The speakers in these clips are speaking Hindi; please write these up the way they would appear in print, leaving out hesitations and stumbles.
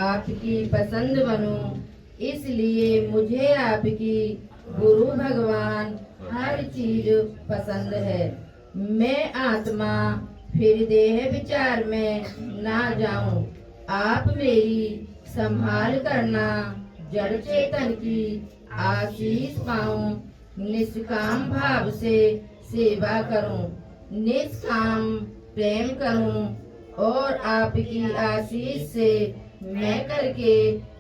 आपकी पसंद बनूं, इसलिए मुझे आपकी गुरु भगवान हर चीज पसंद है। मैं आत्मा फिर देह विचार में ना जाऊं। आप मेरी संभाल करना, जड़ चेतन की आशीष पाऊं। निष्काम भाव से सेवा करूं, निष्काम प्रेम करूं और आपकी आशीष से मैं करके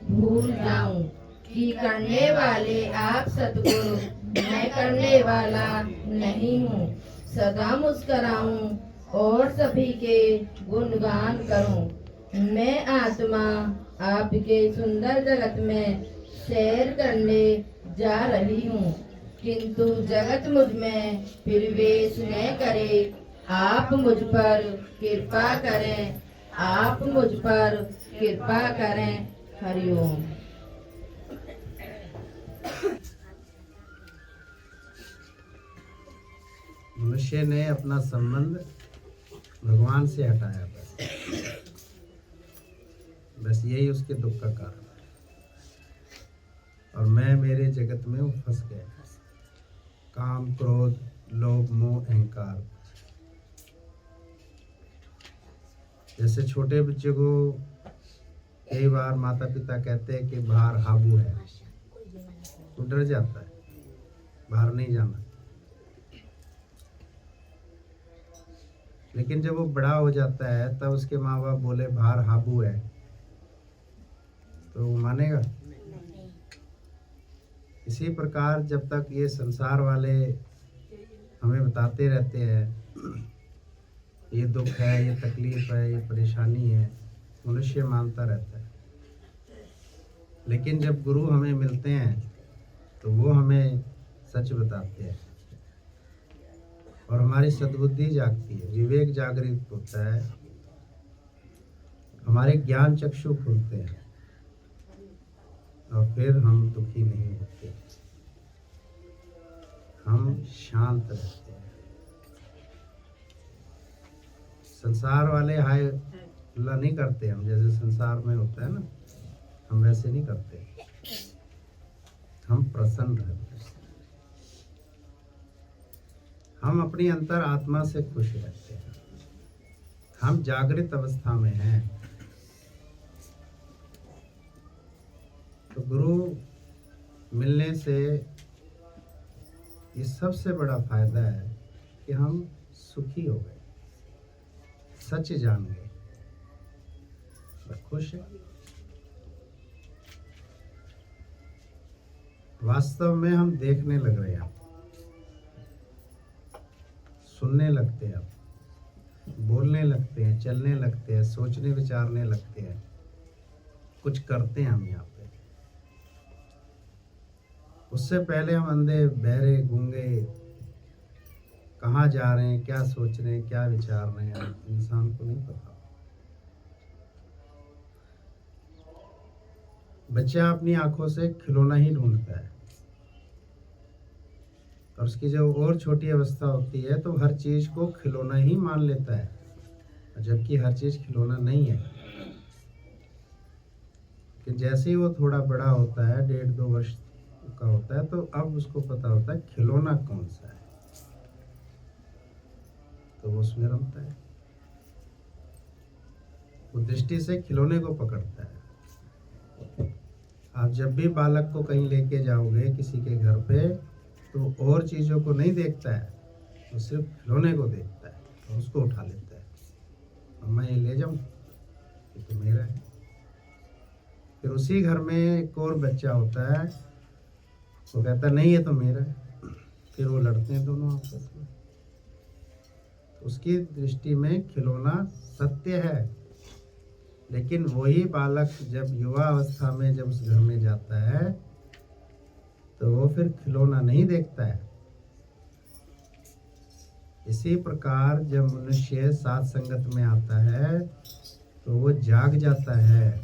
भूल जाऊं कि करने वाले आप सतगुरु, मैं करने वाला नहीं हूँ। सदा मुस्कुराऊं और सभी के गुणगान करूं। मैं आत्मा आपके सुंदर जगत में सैर करने जा रही हूँ, किंतु जगत मुझ में प्रवेश न करे। आप मुझ पर कृपा करें, आप मुझ पर कृपा करें। हरिओम। मनुष्य ने अपना संबंध भगवान से हटाया, बस यही उसके दुख का कारण है। और मैं मेरे जगत में वो फंस गया। काम, क्रोध, लोभ, मोह, अहंकार। जैसे छोटे बच्चे को कई बार माता पिता कहते हैं कि बाहर हाबू है, तो डर जाता है, बाहर नहीं जाना। लेकिन जब वो बड़ा हो जाता है तब उसके माँ बाप बोले बाहर हाबू है, तो वो मानेगा? इसी प्रकार जब तक ये संसार वाले हमें बताते रहते हैं ये दुख है, ये तकलीफ है, ये परेशानी है, मनुष्य मानता रहता है। लेकिन जब गुरु हमें मिलते हैं तो वो हमें सच बताते हैं और हमारी सद्बुद्धि जागती है, विवेक जागृत होता है, हमारे ज्ञान चक्षु खुलते हैं और फिर हम दुखी नहीं होते, हम शांत रहते हैं। संसार वाले हाय अल्लाह नहीं करते, हम जैसे संसार में होता है ना, हम वैसे नहीं करते, हम प्रसन्न रहते हैं, हम अपनी अंतर आत्मा से खुश रहते हैं, हम जागृत अवस्था में हैं। तो गुरु मिलने से ये सबसे बड़ा फायदा है कि हम सुखी हो गए, सच जान गए और खुश है। वास्तव में हम देखने लग रहे हैं, सुनने लगते हैं, बोलने लगते हैं, चलने लगते हैं, सोचने विचारने लगते हैं, कुछ करते हैं हम यहाँ पे। उससे पहले हम अंधे, बहरे, गूंगे, कहाँ जा रहे हैं, क्या सोच रहे हैं, क्या विचार रहे हैं, इंसान को नहीं पता। बच्चा अपनी आंखों से खिलौना ही ढूंढता है, और उसकी जब और छोटी अवस्था होती है तो हर चीज़ को खिलौना ही मान लेता है, जबकि हर चीज़ खिलौना नहीं है। कि जैसे ही वो थोड़ा बड़ा होता है, 1.5-2 वर्ष का होता है, तो अब उसको पता होता है खिलौना कौन सा है, तो वो उसमें रमता है। वो दृष्टि से खिलौने को पकड़ता है। आप जब भी बालक को कहीं लेके जाओगे किसी के घर पे, तो और चीज़ों को नहीं देखता है, वो सिर्फ खिलौने को देखता है और उसको उठा लेता है। मम्मा ये ले जाऊं, ये तो मेरा है। फिर उसी घर में एक और बच्चा होता है, वो कहता नहीं ये तो मेरा है। फिर वो लड़ते हैं दोनों आपस में। उसकी दृष्टि में खिलौना सत्य है, लेकिन वही बालक जब युवा अवस्था में जब उस घर में जाता है तो वो फिर खिलौना नहीं देखता है। इसी प्रकार जब मनुष्य साथ संगत में आता है तो वो जाग जाता है।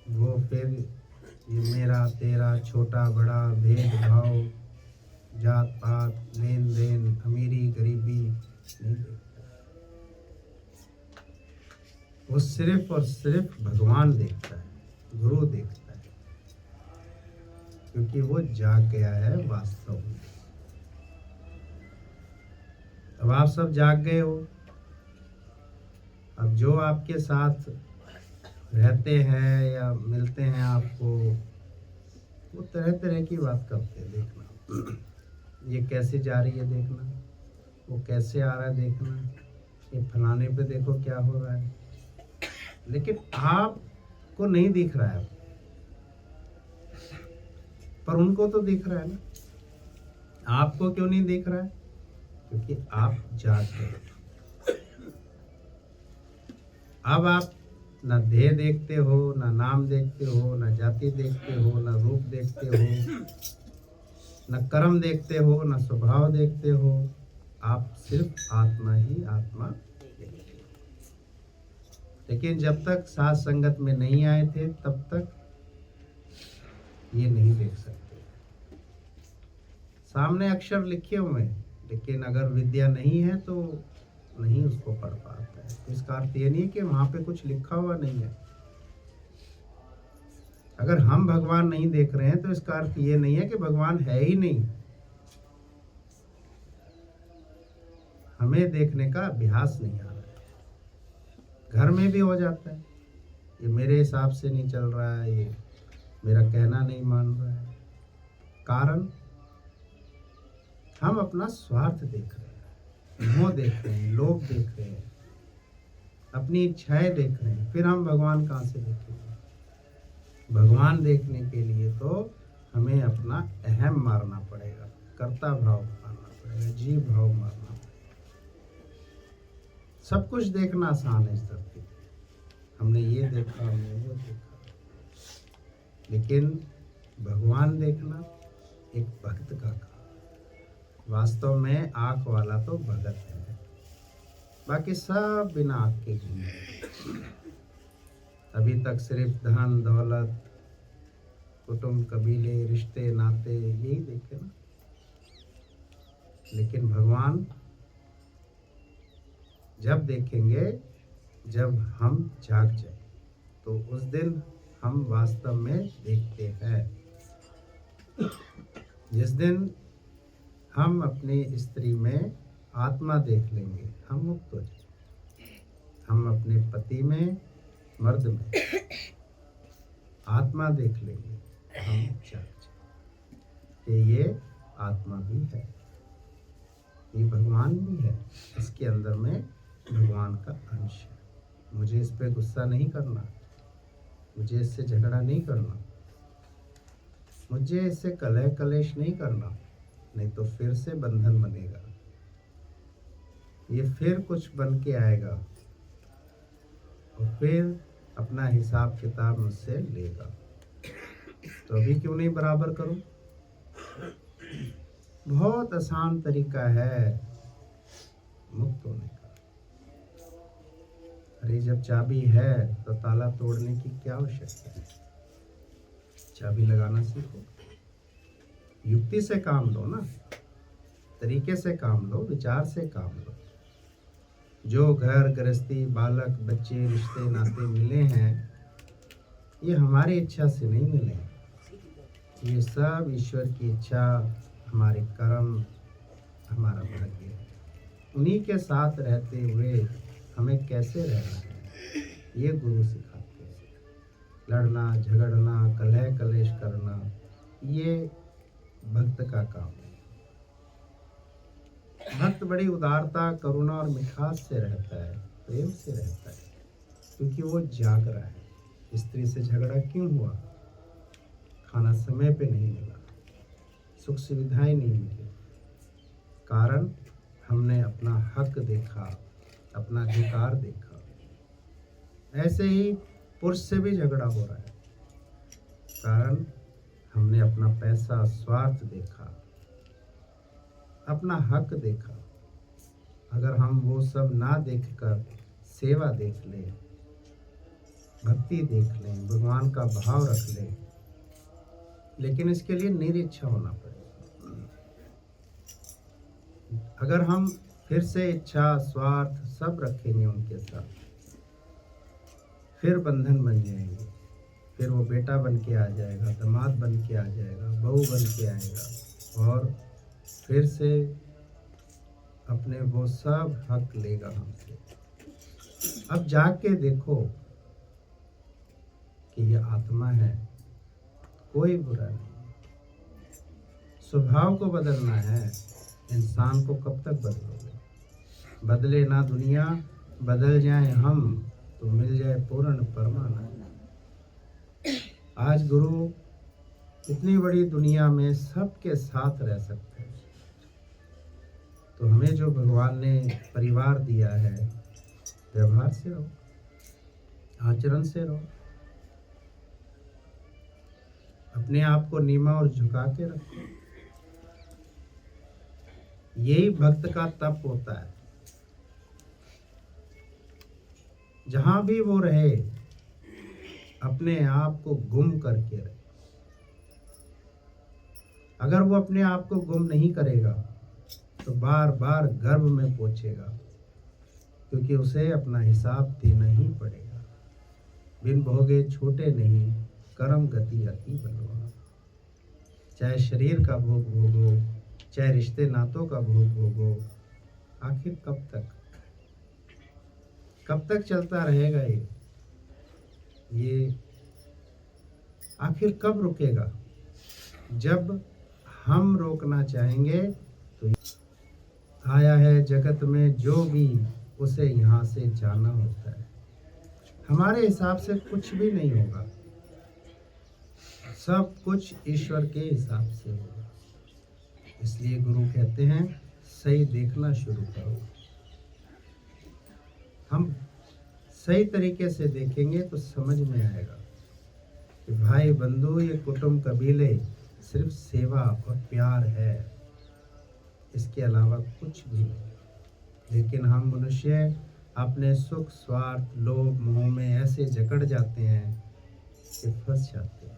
वो फिर ये मेरा तेरा, छोटा बड़ा, भेदभाव, जात पात, लेन देन, अमीरी गरीबी नहीं देखता। वो सिर्फ और सिर्फ भगवान देखता है, गुरु देखता है, क्योंकि वो जाग गया है वास्तव में। अब आप सब जाग गए हो। अब जो आपके साथ रहते हैं या मिलते हैं आपको, वो तरह तरह की बात करते हैं। देखना ये कैसे जा रही है, देखना वो कैसे आ रहा है, देखना ये फलाने पे देखो क्या हो रहा है। लेकिन आपको नहीं दिख रहा है, पर उनको तो दिख रहा है ना। आपको क्यों नहीं दिख रहा है? क्योंकि आप जाग गए। अब आप ना देह देखते हो, ना नाम देखते हो, ना जाति देखते हो, ना रूप देखते हो, ना कर्म देखते हो, ना स्वभाव देखते हो। आप सिर्फ आत्मा ही आत्मा देखते हो। लेकिन जब तक साथ संगत में नहीं आए थे तब तक ये नहीं देख सकते। सामने अक्षर लिखे हुए हैं, लेकिन अगर विद्या नहीं है तो नहीं उसको पढ़ पाता है। तो इसका अर्थ ये नहीं है कि वहां पे कुछ लिखा हुआ नहीं है। अगर हम भगवान नहीं देख रहे हैं तो इसका अर्थ ये नहीं है कि भगवान है ही नहीं। हमें देखने का अभ्यास नहीं आ रहा है। घर में भी हो जाता है, ये मेरे हिसाब से नहीं चल रहा है, ये मेरा कहना नहीं मान रहा है। कारण हम अपना स्वार्थ देख रहे हैं, मोह देख रहे हैं, लोभ देख रहे हैं, अपनी इच्छाएं देख रहे हैं। फिर हम भगवान कहाँ से देखेंगे? भगवान देखने के लिए तो हमें अपना अहम मारना पड़ेगा, कर्ता भाव मारना पड़ेगा, जीव भाव मारना पड़ेगा। सब कुछ देखना आसान है इस धरती पे। हमने ये देखा, हमने वो देखा, लेकिन भगवान देखना एक भक्त का काम। वास्तव में आँख वाला तो भगत है, बाकी सब बिना आँख के घूमे। अभी तक सिर्फ धन दौलत, कुटुंब कबीले, रिश्ते नाते यही देखे ना। लेकिन भगवान जब देखेंगे, जब हम जाग जाए, तो उस दिन हम वास्तव में देखते हैं। जिस दिन हम अपनी स्त्री में आत्मा देख लेंगे, हम मुक्त हो जाएंगे। हम अपने पति में, मर्द में आत्मा देख लेंगे, हम जाग जाएंगे कि ये आत्मा भी है, ये भगवान भी है, इसके अंदर में भगवान का अंश है। मुझे इस पे गुस्सा नहीं करना, मुझे इससे झगड़ा नहीं करना, मुझे इससे कलह कलेश नहीं करना, नहीं तो फिर से बंधन बनेगा। ये फिर कुछ बन के आएगा और फिर अपना हिसाब किताब मुझसे लेगा। तो अभी क्यों नहीं बराबर करूं? बहुत आसान तरीका है मुक्त होने का। अरे जब चाबी है तो ताला तोड़ने की क्या आवश्यकता है? चाबी लगाना सीखो, युक्ति से काम लो ना। तरीके से काम लो, विचार से काम लो। जो घर गृहस्थी, बालक, बच्चे, रिश्ते नाते मिले हैं, ये हमारी इच्छा से नहीं मिले हैं। ये सब ईश्वर की इच्छा, हमारे कर्म, हमारा भाग्य है। उन्हीं के साथ रहते हुए हमें कैसे रहना है, ये गुरु सिखाते हैं। लड़ना, झगड़ना, कलह कलेश करना, ये भक्त का काम है। भक्त बड़ी उदारता, करुणा और मिठास से रहता है, प्रेम से रहता है, क्योंकि वो जाग रहा है। स्त्री से झगड़ा क्यों हुआ? खाना समय पे नहीं मिला, सुख सुविधाएं नहीं मिली। कारण हमने अपना हक देखा, अपना अधिकार देखा। ऐसे ही पुरुष से भी झगड़ा हो रहा है, कारण हमने अपना पैसा, स्वार्थ देखा, अपना हक देखा। अगर हम वो सब ना देखकर सेवा देख लें, भक्ति देख लें, भगवान का भाव रख लें, लेकिन इसके लिए निरीच्छा होना पड़ेगा। अगर हम फिर से इच्छा, स्वार्थ सब रखेंगे उनके साथ, फिर बंधन बन जाएंगे। फिर वो बेटा बन के आ जाएगा, दामाद बन के आ जाएगा, बहू बन के आएगा, और फिर से अपने वो सब हक लेगा हमसे। अब जाग के देखो कि ये आत्मा है, कोई बुरा नहीं। स्वभाव को बदलना है। इंसान को कब तक बदलोगे? बदले ना दुनिया, बदल जाए हम, तो मिल जाए पूर्ण परमानंद। आज गुरु इतनी बड़ी दुनिया में सबके साथ रह सकते हैं, तो हमें जो भगवान ने परिवार दिया है, व्यवहार से रहो, आचरण से रहो, अपने आप को नीमा और झुका के रखो। यही भक्त का तप होता है। जहां भी वो रहे, अपने आप को गुम करके रहे। अगर वो अपने आप को गुम नहीं करेगा, तो बार बार गर्भ में पहुंचेगा, क्योंकि उसे अपना हिसाब देना ही पड़ेगा। बिन भोगे छोटे नहीं, कर्म गति अति बलवान। चाहे शरीर का भोग भोगो, चाहे रिश्ते नातों का भोग भोगो, आखिर कब तक चलता रहेगा ये आखिर कब रुकेगा? जब हम रोकना चाहेंगे तो आया है जगत में जो भी, उसे यहाँ से जाना होता है। हमारे हिसाब से कुछ भी नहीं होगा, सब कुछ ईश्वर के हिसाब से होगा। इसलिए गुरु कहते हैं, सही देखना शुरू करो। हम सही तरीके से देखेंगे तो समझ में आएगा कि भाई बंधु, ये कुटुंब कबीले सिर्फ सेवा और प्यार है, इसके अलावा कुछ भी नहीं। लेकिन हम मनुष्य अपने सुख, स्वार्थ, लोभ, मोह में ऐसे जकड़ जाते हैं कि फंस जाते हैं।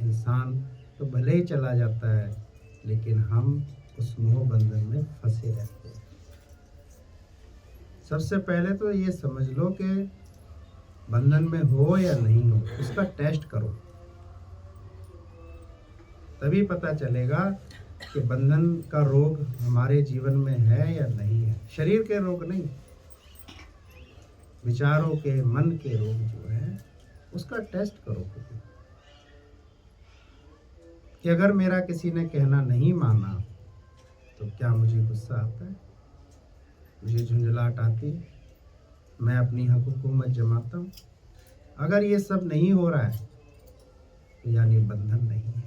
इंसान तो भले ही चला जाता है, लेकिन हम उस मोह बंधन में फंसे रहते हैं। सबसे पहले तो ये समझ लो कि बंधन में हो या नहीं हो, उसका टेस्ट करो, तभी पता चलेगा कि बंधन का रोग हमारे जीवन में है या नहीं है। शरीर के रोग नहीं, विचारों के, मन के रोग जो है, उसका टेस्ट करो खुद कि अगर मेरा किसी ने कहना नहीं माना तो क्या मुझे गुस्सा आता है, मुझे झुंझलाहट आती है, मैं अपनी हक हुकूमत जमाता हूँ? अगर ये सब नहीं हो रहा है तो यानी बंधन नहीं है।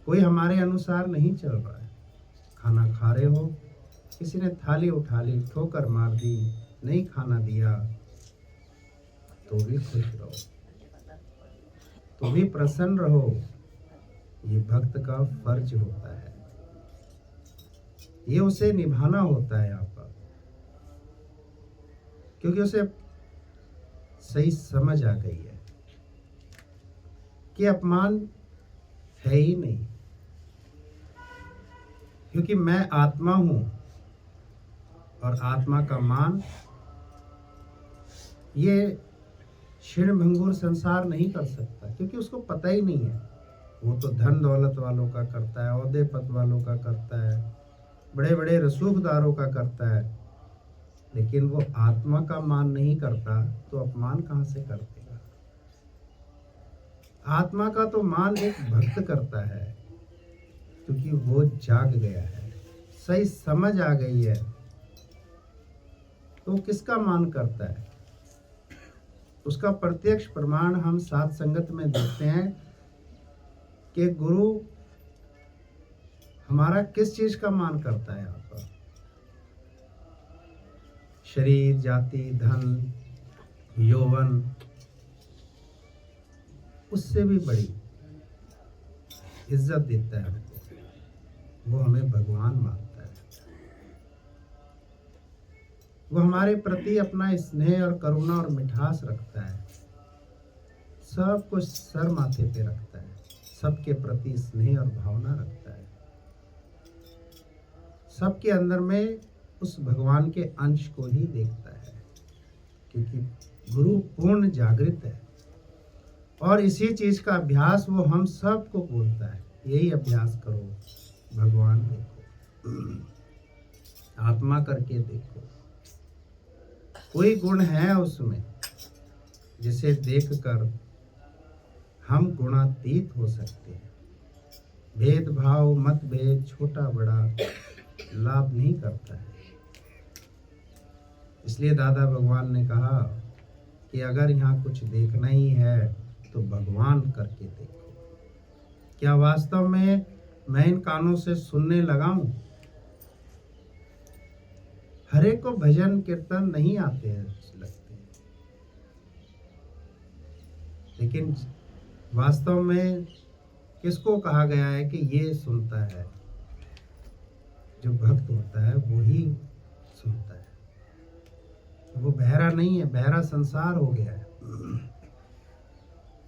कोई हमारे अनुसार नहीं चल रहा है। खाना खा रहे हो, किसी ने थाली उठा ली, ठोकर मार दी, नहीं खाना दिया, तो भी खुश रहो, तो भी प्रसन्न रहो। ये भक्त का फर्ज होता है, ये उसे निभाना होता है यहाँ पर, क्योंकि उसे सही समझ आ गई है कि अपमान है ही नहीं, क्योंकि मैं आत्मा हूं और आत्मा का मान ये क्षीण भंगुर संसार नहीं कर सकता, क्योंकि उसको पता ही नहीं है। वो तो धन दौलत वालों का करता है, ओहदे पद वालों का करता है, बड़े बड़े रसूखदारों का करता है, लेकिन वो आत्मा का मान नहीं करता तो अपमान कहाँ से कर देगा। आत्मा का तो मान एक भक्त करता है, क्योंकि वो जाग गया है, सही समझ आ गई है, तो किसका मान करता है। उसका प्रत्यक्ष प्रमाण हम साथ संगत में देखते हैं कि गुरु हमारा किस चीज का मान करता है। यहाँ पर शरीर, जाति, धन, यौवन, उससे भी बड़ी इज्जत देता है हमको। वो हमें भगवान मानता है। वो हमारे प्रति अपना स्नेह और करुणा और मिठास रखता है, सब कुछ सर माथे पे रखता है, सबके प्रति स्नेह और भावना रखता है, सबके अंदर में उस भगवान के अंश को ही देखता है, क्योंकि गुरु पूर्ण जागृत है। और इसी चीज का अभ्यास वो हम सबको बोलता है, यही अभ्यास करो, भगवान देखो, आत्मा करके देखो। कोई गुण है उसमें जिसे देखकर हम गुणातीत हो सकते हैं। भेदभाव, मतभेद, छोटा बड़ा लाभ नहीं करता है। इसलिए दादा भगवान ने कहा कि अगर यहाँ कुछ देखना ही है तो भगवान करके देखो। क्या वास्तव में मैं इन कानों से सुनने लगा हूं? हर एक को भजन कीर्तन नहीं आते हैं लगते हैं, लेकिन वास्तव में किसको कहा गया है कि ये सुनता है? जो भक्त होता है वो ही सुनता है। वो बहरा नहीं है, बहरा संसार हो गया है।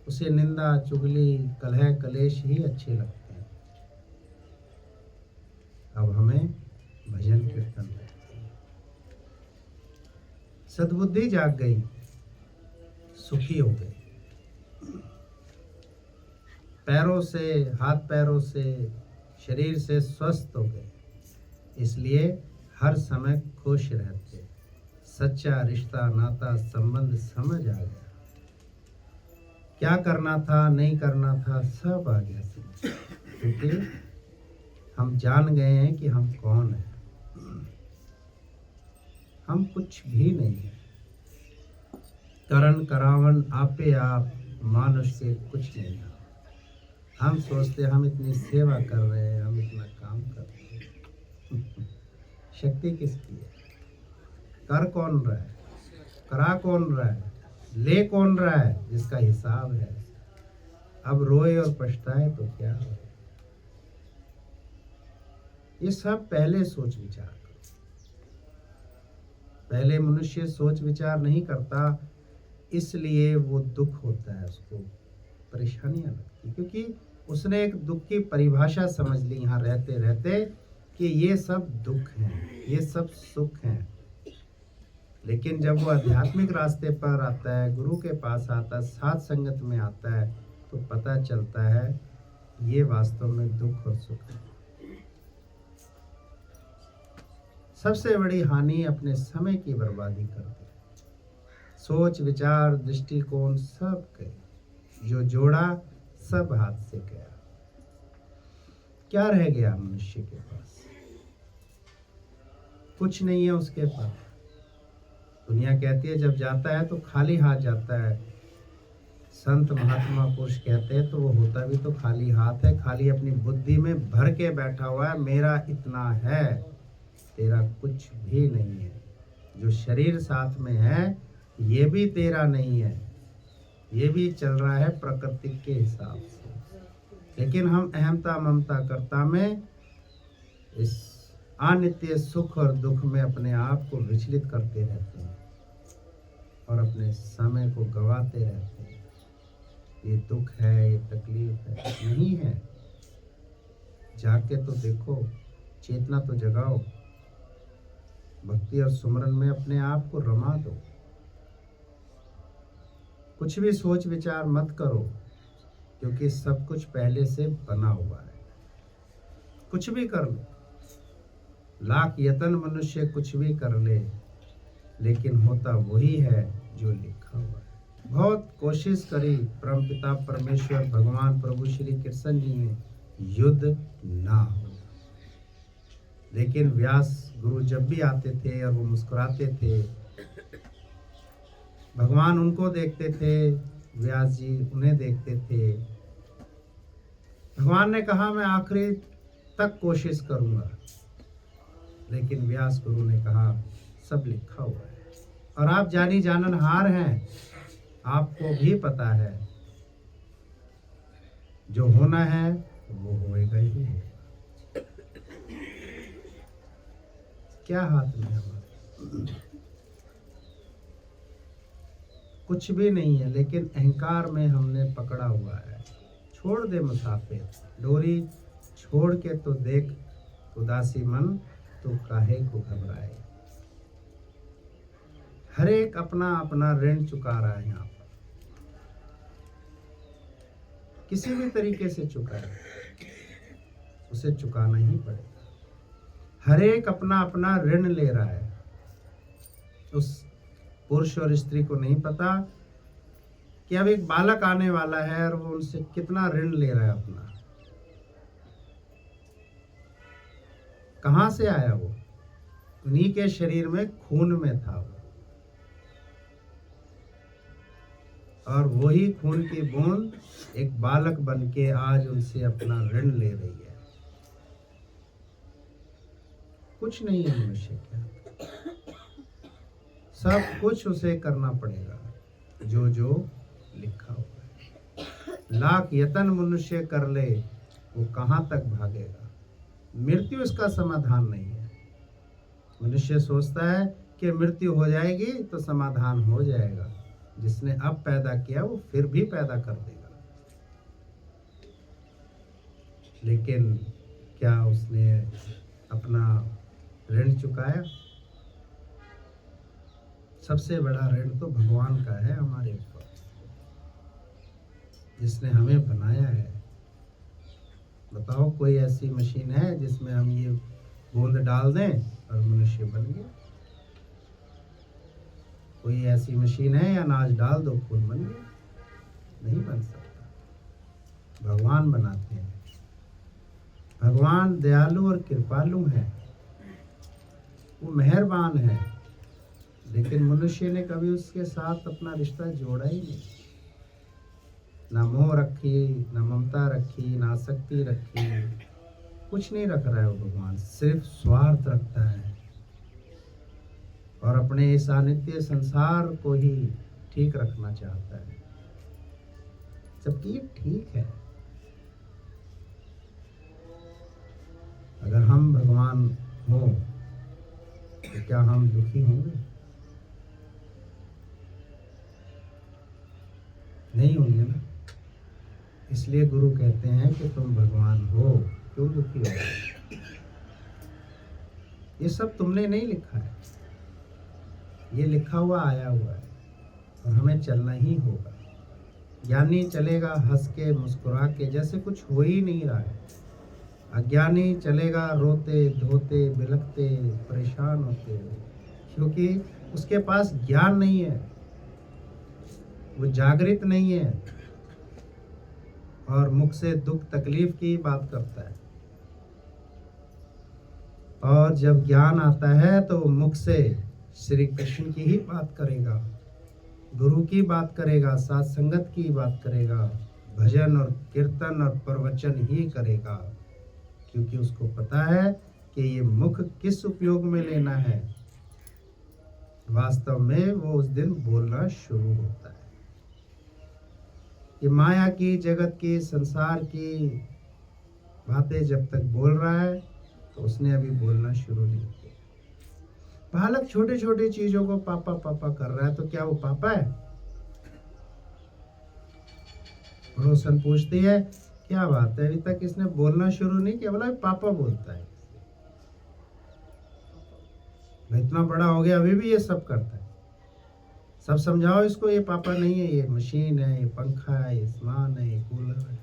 उसे निंदा, चुगली, कलह, कलेश ही अच्छे लगते हैं। अब हमें भजन कीर्तन करते हैं। सद्बुद्धि जाग गई, सुखी हो गई, पैरों से, हाथ पैरों से, शरीर से स्वस्थ हो गए, इसलिए हर समय खुश रहते। सच्चा रिश्ता, नाता, संबंध समझ आ गया। क्या करना था, नहीं करना था, सब आ गया समझ, क्योंकि हम जान गए हैं कि हम कौन हैं। हम कुछ भी नहीं है। करण करावन आपे आप, मानुष के कुछ नहीं है। हम सोचते हम इतनी सेवा कर रहे हैं, हम इतना काम कर रहे हैं। शक्ति किसकी है? कर कौन रहा है? करा कौन रहा है? ले कौन रहा है? जिसका हिसाब है। अब रोए और पछताए तो क्या हो? ये सब पहले सोच विचार करो। पहले मनुष्य सोच विचार नहीं करता, इसलिए वो दुख होता है, उसको परेशानियां लगती, क्योंकि उसने एक दुख की परिभाषा समझ ली यहाँ रहते रहते कि ये सब दुख हैं, ये सब सुख हैं। लेकिन जब वो आध्यात्मिक रास्ते पर आता है, गुरु के पास आता है, साथ संगत में आता है, तो पता चलता है ये वास्तव में दुख और सुख है। सबसे बड़ी हानि अपने समय की बर्बादी करते हैं। सोच विचार दृष्टिकोण सब गए, जो जोड़ा सब हाथ से गया। क्या रह गया मनुष्य के पास? कुछ नहीं है उसके पास। दुनिया कहती है जब जाता है तो खाली हाथ जाता है। संत महात्मा पुरुष कहते हैं तो वो होता भी तो खाली हाथ है, खाली अपनी बुद्धि में भर के बैठा हुआ है, मेरा इतना है, तेरा कुछ भी नहीं है। जो शरीर साथ में है ये भी तेरा नहीं है, ये भी चल रहा है प्रकृति के हिसाब से। लेकिन हम अहमता ममता कर्ता में, इस अनित्य सुख और दुख में अपने आप को विचलित करते रहते हैं और अपने समय को गवाते रहते हैं। ये दुख है, ये तकलीफ है, नहीं है। जाके तो देखो, चेतना तो जगाओ, भक्ति और सुमरन में अपने आप को रमा दो। कुछ भी सोच विचार मत करो, क्योंकि सब कुछ पहले से बना हुआ है। कुछ भी कर लो, लाख यतन मनुष्य कुछ भी कर ले, लेकिन होता वही है जो लिखा हुआ है। बहुत कोशिश करी परमपिता परमेश्वर भगवान प्रभु श्री कृष्ण जी ने युद्ध ना हो, लेकिन व्यास गुरु जब भी आते थे और वो मुस्कुराते थे, भगवान उनको देखते थे, व्यास जी उन्हें देखते थे। भगवान ने कहा मैं आखिरी तक कोशिश करूंगा, लेकिन व्यास गुरु ने कहा सब लिखा हुआ है और आप जानी जाननहार हैं, आपको भी पता है जो होना है वो होएगा ही होगा। क्या हाथ में हमारे? कुछ भी नहीं है, लेकिन अहंकार में हमने पकड़ा हुआ है। छोड़ दे मुसाफिर डोरी, छोड़ के तो देख उदासी मन, तो काहे को घबराए। हर एक अपना अपना ऋण चुका रहा है यहाँ पर, किसी भी तरीके से चुकाए, उसे चुकाना ही पड़ेगा। हर एक अपना अपना ऋण ले रहा है। उस पुरुष और स्त्री को नहीं पता कि अब एक बालक आने वाला है और वो उनसे कितना ऋण ले रहा है अपना। कहां से आया वो? उन्हीं के शरीर में खून में था वो, और वही खून की बूंद एक बालक बनके आज उनसे अपना ऋण ले रही है। कुछ नहीं है मनुष्य के हाथ, सब कुछ उसे करना पड़ेगा जो जो लिखा हुआ है। लाख यतन मनुष्य कर ले, वो कहां तक भागेगा? मृत्यु इसका समाधान नहीं है। मनुष्य सोचता है कि मृत्यु हो जाएगी तो समाधान हो जाएगा। जिसने अब पैदा किया वो फिर भी पैदा कर देगा, लेकिन क्या उसने अपना ऋण चुकाया? सबसे बड़ा ऋण तो भगवान का है हमारे ऊपर, जिसने हमें बनाया है। बताओ कोई ऐसी मशीन है जिसमें हम ये बूंद डाल दें और मनुष्य बन गया? कोई ऐसी मशीन है या अनाज डाल दो खून बन गया? नहीं बन सकता। भगवान बनाते हैं। भगवान दयालु और कृपालु है, वो मेहरबान है, लेकिन मनुष्य ने कभी उसके साथ अपना रिश्ता जोड़ा ही नहीं। ना मोह रखी, ना ममता रखी, ना आसक्ति रखी, कुछ नहीं रख रहा है वो भगवान। सिर्फ स्वार्थ रखता है और अपने इस अनित्य संसार को ही ठीक रखना चाहता है, जबकि ये ठीक है। अगर हम भगवान हो तो क्या हम दुखी होंगे? नहीं होंगे ना। इसलिए गुरु कहते हैं कि तुम भगवान हो, क्यों दुखी हो? ये सब तुमने नहीं लिखा है, ये लिखा हुआ आया हुआ है और हमें चलना ही होगा। ज्ञानी चलेगा हंस के मुस्कुरा के, जैसे कुछ हो ही नहीं रहा है। अज्ञानी चलेगा रोते धोते बिलखते परेशान होते, क्योंकि उसके पास ज्ञान नहीं है, वो जागृत नहीं है और मुख से दुख तकलीफ की बात करता है। और जब ज्ञान आता है तो मुख से श्री कृष्ण की ही बात करेगा, गुरु की बात करेगा, साथ संगत की बात करेगा, भजन और कीर्तन और प्रवचन ही करेगा, क्योंकि उसको पता है कि ये मुख किस उपयोग में लेना है। वास्तव में वो उस दिन बोलना शुरू होता है। ये माया की, जगत की, संसार की बातें जब तक बोल रहा है तो उसने अभी बोलना शुरू नहीं किया। बालक छोटे छोटे चीजों को पापा पापा कर रहा है, तो क्या वो पापा है? पड़ोसन पूछती है क्या बात है, अभी तक इसने बोलना शुरू नहीं किया? बोला पापा बोलता है। इतना बड़ा हो गया अभी भी ये सब करता है। सब समझाओ इसको, ये पापा नहीं है, ये मशीन है, ये पंखा है, ये सामान है, ये कूलर है।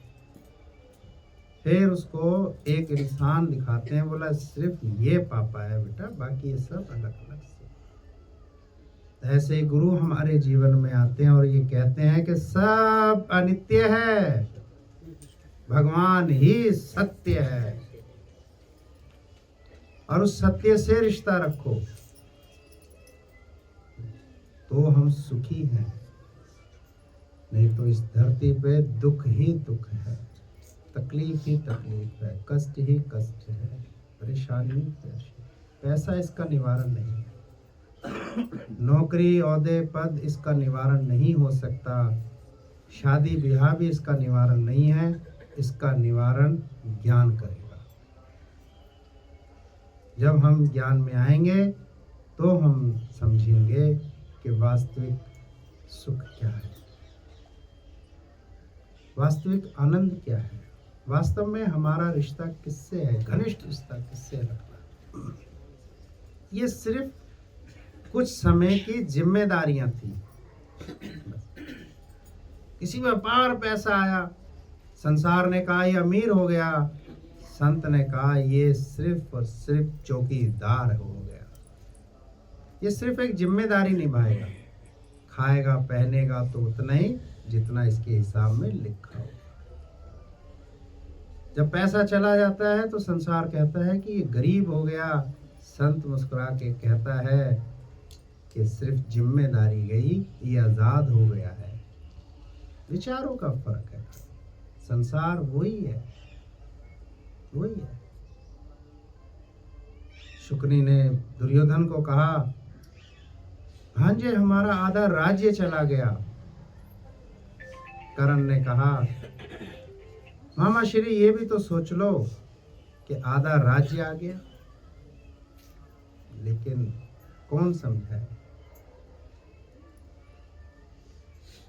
फिर उसको एक इंसान दिखाते हैं, बोला सिर्फ ये पापा है बेटा, बाकी ये सब अलग अलग से। ऐसे ही गुरु हमारे जीवन में आते हैं और ये कहते हैं कि सब अनित्य है, भगवान ही सत्य है, और उस सत्य से रिश्ता रखो तो हम सुखी हैं, नहीं तो इस धरती पे दुख ही दुख है, तकलीफ ही तकलीफ है, कष्ट ही कष्ट है, परेशानी पैसा इसका निवारण नहीं है, नौकरी ओहदे पद इसका निवारण नहीं हो सकता, शादी ब्याह भी इसका निवारण नहीं है। इसका निवारण ज्ञान करेगा। जब हम ज्ञान में आएंगे तो हम समझेंगे कि वास्तविक सुख क्या है, वास्तविक आनंद क्या है, वास्तव में हमारा रिश्ता किससे है, घनिष्ठ रिश्ता किससे रखना। ये सिर्फ कुछ समय की जिम्मेदारियां थी। किसी में अपार पैसा आया, संसार ने कहा ये अमीर हो गया, संत ने कहा ये सिर्फ और सिर्फ चौकीदार हो गया। ये सिर्फ एक जिम्मेदारी निभाएगा, खाएगा पहनेगा तो उतना ही जितना इसके हिसाब में लिखा हो। जब पैसा चला जाता है तो संसार कहता है कि ये गरीब हो गया, संत मुस्कुरा के कहता है कि सिर्फ जिम्मेदारी गई, ये आजाद हो गया है। विचारों का फर्क है, संसार वही है, वही है। शुक्नी ने दुर्योधन को कहा, भांजे हमारा आधा राज्य चला गया। कर्ण ने कहा, मामा श्री ये भी तो सोच लो कि आधा राज्य आ गया। लेकिन कौन समझाए,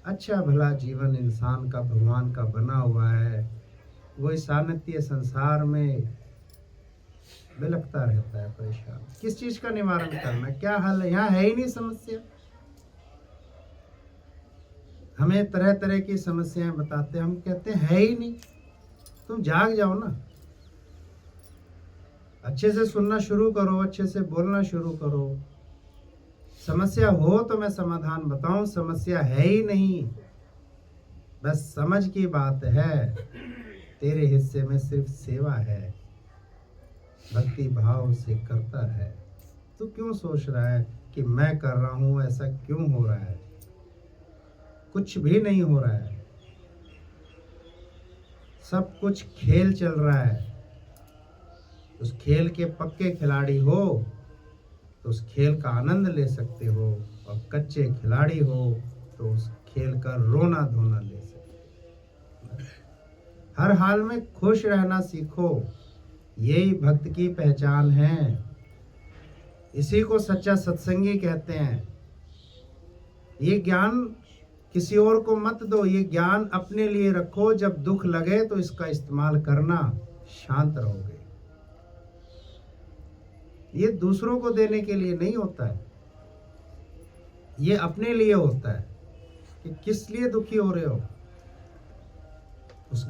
अच्छा भला जीवन इंसान का भगवान का बना हुआ है, वो इस अनित्य संसार में बिलखता रहता है, परेशान। किस चीज का निवारण करना, क्या हल है? यहाँ है ही नहीं समस्या। हमें तरह तरह की समस्याएं बताते हैं, हम कहते हैं है ही नहीं। तुम जाग जाओ ना, अच्छे से सुनना शुरू करो, अच्छे से बोलना शुरू करो। समस्या हो तो मैं समाधान बताऊं, समस्या है ही नहीं, बस समझ की बात है। तेरे हिस्से में सिर्फ सेवा है, भक्ति भाव से करता है। तू क्यों सोच रहा है कि मैं कर रहा हूं, ऐसा क्यों हो रहा है? कुछ भी नहीं हो रहा है, सब कुछ खेल चल रहा है। उस खेल के पक्के खिलाड़ी हो तो उस खेल का आनंद ले सकते हो, और कच्चे खिलाड़ी हो तो उस खेल का रोना धोना ले सकते हो। हर हाल में खुश रहना सीखो, यही भक्त की पहचान है। इसी को सच्चा सत्संगी कहते हैं। ये ज्ञान किसी और को मत दो, ये ज्ञान अपने लिए रखो। जब दुख लगे तो इसका इस्तेमाल करना, शांत रहोगे। ये दूसरों को देने के लिए नहीं होता है, ये अपने लिए होता है कि किस लिए दुखी हो रहे हो। उस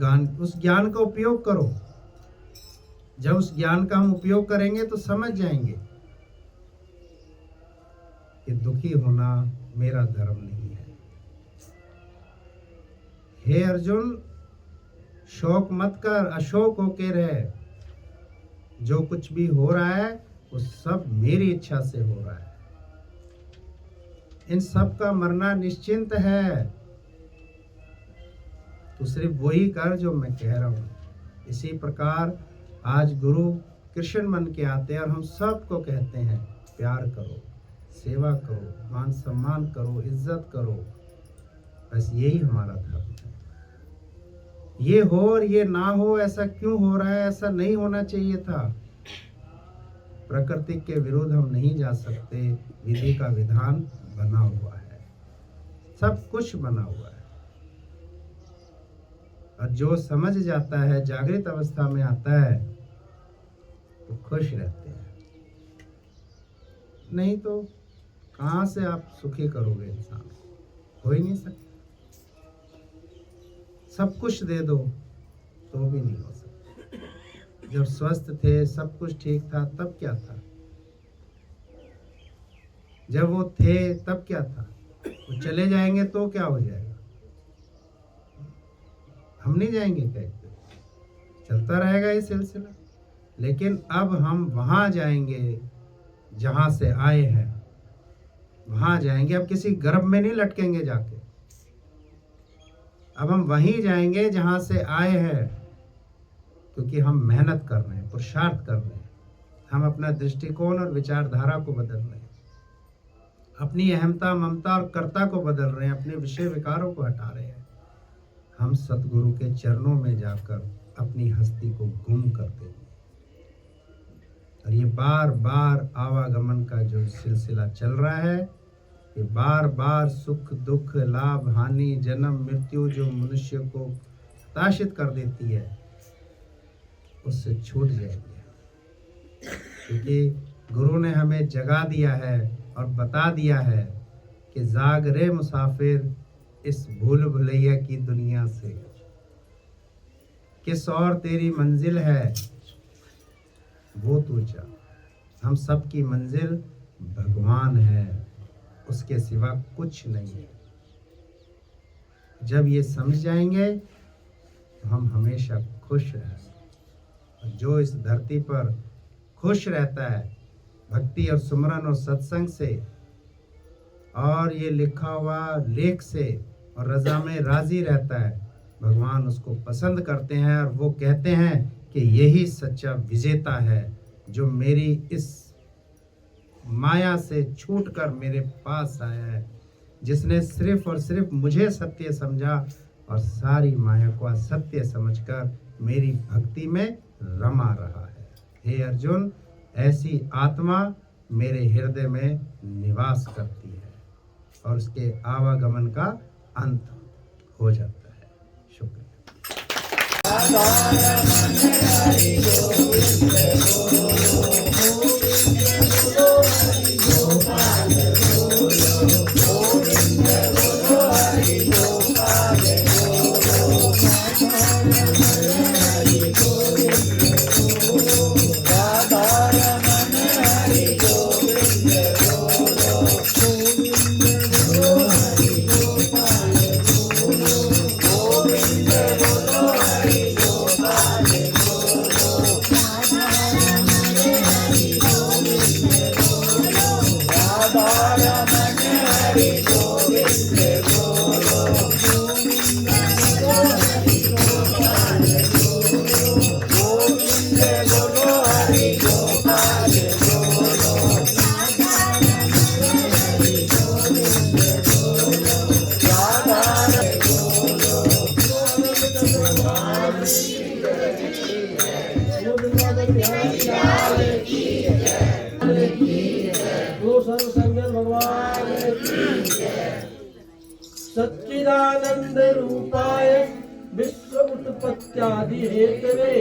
ज्ञान का उपयोग करो। जब उस ज्ञान का हम उपयोग करेंगे तो समझ जाएंगे कि दुखी होना मेरा धर्म नहीं है। हे अर्जुन, शोक मत कर, अशोक होके रहे। जो कुछ भी हो रहा है वो सब मेरी इच्छा से हो रहा है। इन सब का मरना निश्चिंत है। तो सिर्फ वही कर जो मैं कह रहा हूं। इसी प्रकार आज गुरु कृष्ण बन के आते हैं और हम सबको कहते हैं प्यार करो, सेवा करो, मान सम्मान करो, इज्जत करो। बस यही हमारा धर्म है। ये हो और ये ना हो, ऐसा क्यों हो रहा है? ऐसा नहीं होना चाहिए था। प्रकृति के विरुद्ध हम नहीं जा सकते। विधि का विधान बना हुआ है, सब कुछ बना हुआ है। और जो समझ जाता है, जागृत अवस्था में आता है तो खुश रहते हैं। नहीं तो कहाँ से आप सुखी करोगे इंसान? हो ही नहीं सकता। सब कुछ दे दो तो भी नहीं हो सकता। जब स्वस्थ थे, सब कुछ ठीक था, तब क्या था? जब वो थे तब क्या था? वो चले जाएंगे तो क्या हो जाएगा? हम नहीं जाएंगे क्या? चलता रहेगा ये सिलसिला। लेकिन अब हम वहां जाएंगे जहां से आए हैं, वहां जाएंगे। अब किसी गर्भ में नहीं लटकेंगे जाके। अब हम वहीं जाएंगे जहां से आए हैं, क्योंकि हम मेहनत कर रहे हैं, पुरुषार्थ कर रहे हैं। हम अपना दृष्टिकोण और विचारधारा को बदल रहे हैं, अपनी अहमता, ममता और कर्ता को बदल रहे हैं, अपने विषय विकारों को हटा रहे हैं। हम सतगुरु के चरणों में जाकर अपनी हस्ती को गुम कर देंगे। और ये बार बार आवागमन का जो सिलसिला चल रहा है, ये बार बार सुख दुख, लाभ हानि, जन्म मृत्यु जो मनुष्य को हताशित कर देती है, उससे छूट जाएंगे। क्योंकि गुरु ने हमें जगा दिया है और बता दिया है कि जाग रे मुसाफिर इस भूल भुलैया की दुनिया से, किस और तेरी मंजिल है वो तू जा। हम सब की मंजिल भगवान है, उसके सिवा कुछ नहीं है। जब ये समझ जाएंगे तो हम हमेशा खुश रहेंगे। जो इस धरती पर खुश रहता है भक्ति और सुमरन और सत्संग से और ये लिखा हुआ लेख से और रजा में राजी रहता है, भगवान उसको पसंद करते हैं। और वो कहते हैं कि यही सच्चा विजेता है, जो मेरी इस माया से छूटकर मेरे पास आया है, जिसने सिर्फ और सिर्फ मुझे सत्य समझा और सारी माया को असत्य समझकर मेरी भक्ति में रमा रहा है। हे अर्जुन, ऐसी आत्मा मेरे हृदय में निवास करती है और उसके आवागमन का अंत हो जाता है। शुक्रिया। सच्चिदानंद रूपाय विश्व उत्पत्त्यादि हेतवे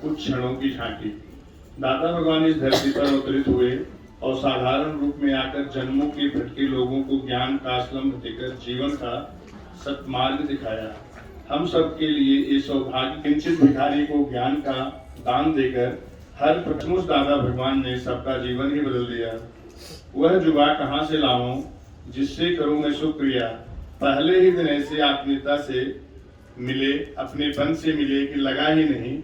कुछ क्षणों की झांकी। दाता भगवान इस धरती पर अवतरित हुए और साधारण रूप में आकर जन्मों के भटके लोगों को ज्ञान का आश्रम देकर जीवन का सत्मार्ग दिखाया। हम सब के लिए ये सौभाग्य किंचित भिखारी को ज्ञान का दान देकर हर प्रथमुष दादा भगवान ने सबका जीवन ही बदल दिया। वह जुआ कहाँ से लाऊं जिससे करूं मैं शुक्रिया। पहले ही दिन ऐसे आत्मीयता से मिले, अपनेपन से मिले कि लगा ही नहीं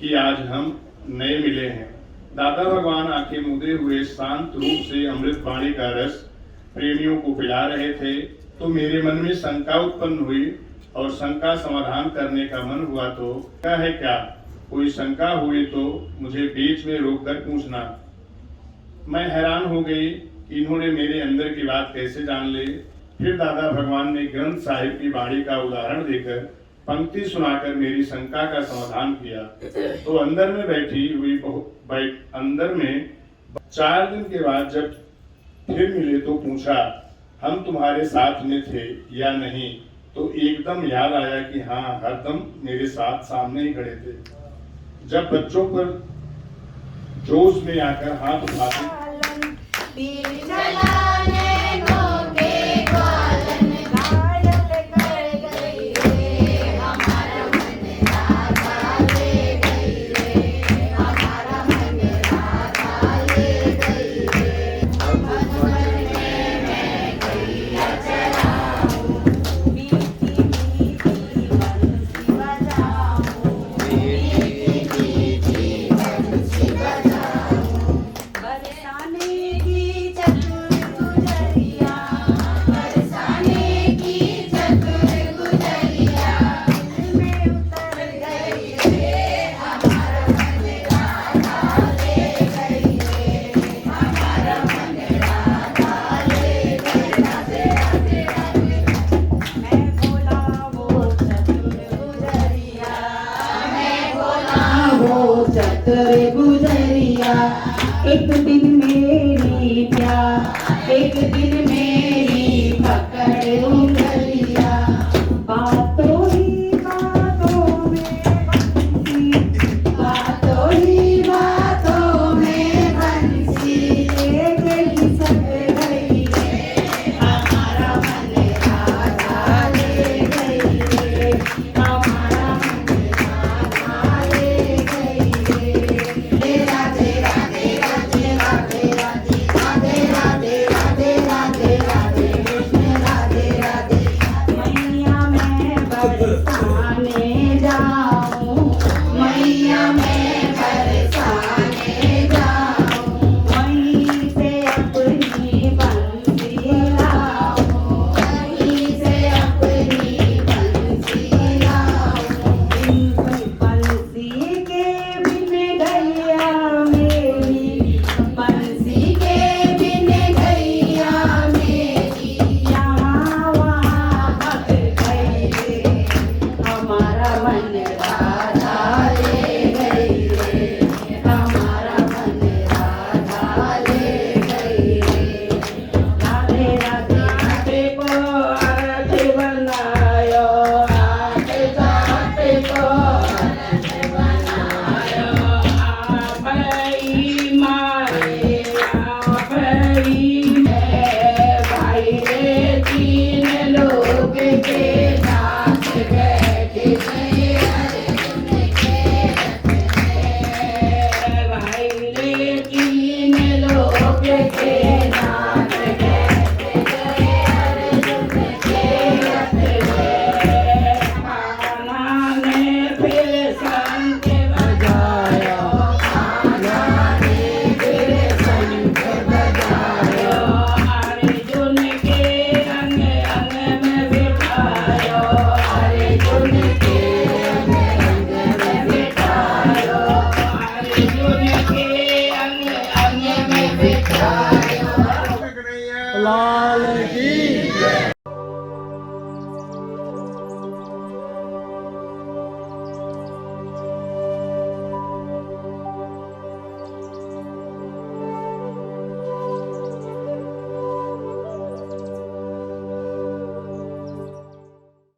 कि आज हम नए मिले हैं। दादा भगवान आंखें मूंदे हुए शांत रूप से अमृत वाणी का रस प्रेमियों को पिला रहे थे तो मेरे मन में शंका उत्पन्न हुई और शंका समाधान करने का मन हुआ तो क्या है, क्या कोई शंका हुई तो मुझे बीच में रोककर पूछना। मैं हैरान हो गई कि इन्होंने मेरे अंदर की बात कैसे जान ली। फिर दादा भगवान ने ग्रंथ साहिब की वाणी का उदाहरण देकर पंक्ति सुनाकर मेरी शंका का समाधान किया। तो अंदर में 4 दिन के बाद जब फिर मिले तो पूछा, हम तुम्हारे साथ में थे या नहीं? तो एकदम याद आया कि हाँ, हरदम मेरे साथ सामने ही खड़े थे। जब बच्चों पर जोश में आकर हाथ उठाते चतुर गुजरिया, एक दिन मेरी प्यार, एक दिन